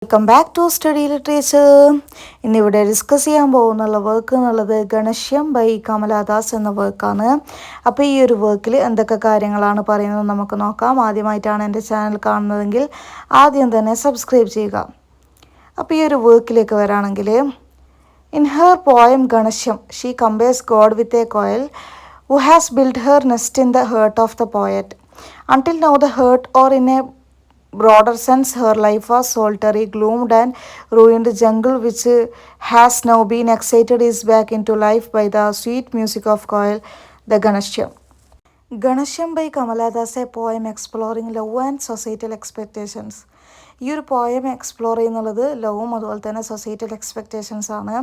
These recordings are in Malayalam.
Welcome back to study literature. ഇന്നിവിടെ ഡിസ്കസ് ചെയ്യാൻ പോകുന്നുള്ള വർക്ക് എന്നുള്ളത് ഗണശ്യം ബൈ കമലാദാസ് എന്ന വർക്കാണ്. അപ്പോൾ ഈ ഒരു വർക്കിൽ എന്തൊക്കെ കാര്യങ്ങളാണ് പറയുന്നത് നമുക്ക് നോക്കാം. ആദ്യമായിട്ടാണ് എൻ്റെ ചാനൽ കാണുന്നതെങ്കിൽ ആദ്യം തന്നെ സബ്സ്ക്രൈബ് ചെയ്യുക. അപ്പോൾ ഈ ഒരു വർക്കിലേക്ക് വരാണെങ്കിൽ, in her poem Ghanashyam she compares God with a koel who has built her nest in the heart of the poet. Until now the heart, or in a broader sense her life, was solitary, gloomed and ruined jungle which has now been excited is back into life by the sweet music of coil, the Ganashyam. Ganashyam by Kamaladas, a poem exploring love and societal expectations. ഈ ഒരു പോയം എക്സ്പ്ലോർ ചെയ്യുന്നുള്ളത് ലവും അതുപോലെ തന്നെ സൊസൈറ്റൽ എക്സ്പെക്റ്റേഷൻസ് ആണ്.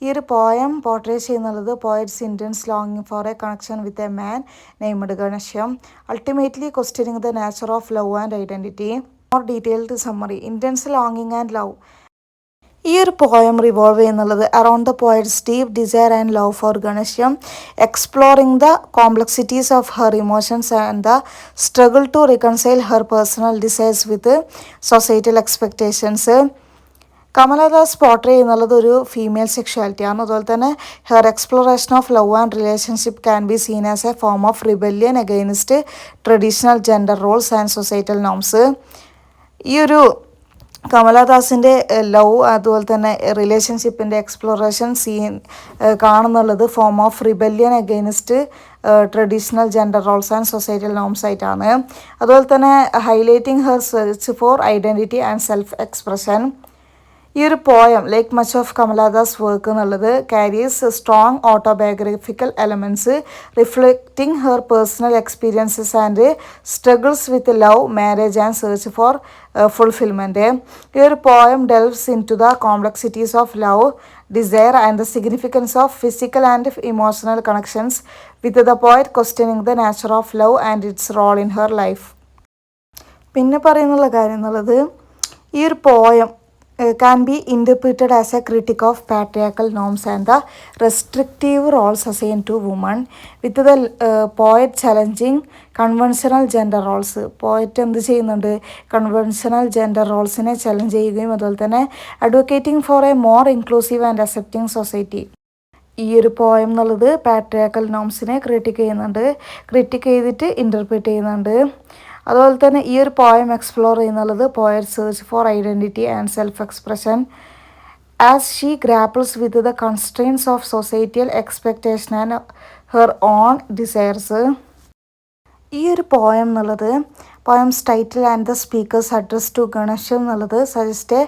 ഈ ഒരു poem portray ചെയ്യുന്നുള്ളത് poets intense ലോങ്ങിങ് four A connection with a man named ഗണശ്യം, ultimately questioning the nature of love and identity. More detailed summary: intense ലോങ്ങിങ് and love. ഈ ഒരു poem revolve ചെയ്യുന്നുള്ളത് around the poets deep desire and love for ഗണശ്യം, exploring the complexities of her emotions and the struggle to reconcile her personal desires with societal expectations. Kamala Das portray ചെയ്യുന്നുള്ളത് ഒരു ഫീമെയിൽ സെക്ഷുവാലിറ്റിയാണ്. അതുപോലെ തന്നെ her exploration of love and relationship can be seen as a form of rebellion against traditional gender roles and societal norms. ഈ ഒരു കമലദാസിൻ്റെ ലവ് അതുപോലെ തന്നെ റിലേഷൻഷിപ്പിൻ്റെ എക്സ്പ്ലോറേഷൻ സീൻ കാണുന്നുള്ളത് form of rebellion against traditional gender roles and societal norms ആയിട്ടാണ്. അതുപോലെ തന്നെ highlighting her search for identity and self expression. ഈ ഒരു poem like much of Kamala Das work എന്നുള്ളത് carries strong autobiographical elements reflecting her personal experiences and struggles with love, marriage and search for fulfilment. ഈ ഒരു poem delves into the complexities of love, desire and the significance of physical and emotional connections, with the poet questioning the nature of love and its role in her life. പിന്നെ പറയുന്നുള്ള കാര്യം എന്നുള്ളത്, ഈ ഒരു poem can be interpreted as a critic of patriarchal norms and the restrictive roles assigned to women, with the poet challenging conventional gender roles. Poet എന്ത് ചെയ്യുന്നുണ്ട്? കൺവെൻഷണൽ ജെൻഡർ റോൾസിനെ ചലഞ്ച് ചെയ്യുകയും അതുപോലെ തന്നെ advocating for a more inclusive and accepting society. ഈ ഒരു പോയം എന്നുള്ളത് പാട്രിയാർക്കൽ നോംസിനെ ക്രിട്ടിക് ചെയ്തിട്ട് ഇൻ്റർപ്രിറ്റ് ചെയ്യുന്നുണ്ട്. അതുപോലെ തന്നെ ഈ ഒരു പോയം എക്സ്പ്ലോർ ചെയ്യുന്നുള്ളത് poet search for identity and self expression as she grapples with the constraints of societal expectation and her own desires. ഈ ഒരു പോയം എന്നുള്ളത് poem's title and the speaker's address to ഗണശ്യം എന്നുള്ളത് സജസ്റ്റ്